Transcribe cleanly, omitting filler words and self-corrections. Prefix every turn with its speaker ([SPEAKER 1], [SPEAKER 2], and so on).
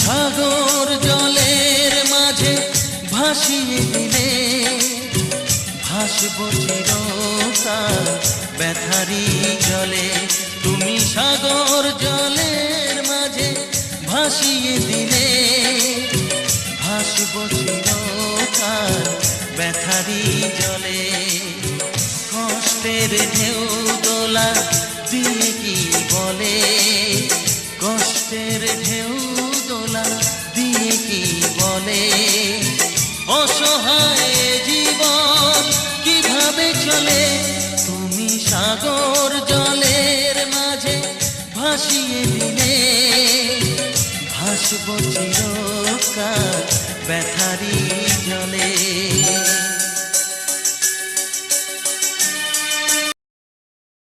[SPEAKER 1] সাগর জলের মাঝে ভাসিয়ে দিলে ভাসব চিরকাল ব্যথারি জলে। তুমি সাগর জলের মাঝে ভাসিয়ে দিলে ভাসব চিরকাল ব্যথারি জলে। কষ্টের ঢেউ দোলা দিয়ে কি বলে, কষ্টের ঢেউ দোলা দিয়ে কি বলে, অসহায় জীবন কিভাবে চলে। তুমি সাগর জলের মাঝে ভাসিয়ে দিলে ভাসব চিরকাল ব্যথারি জলে।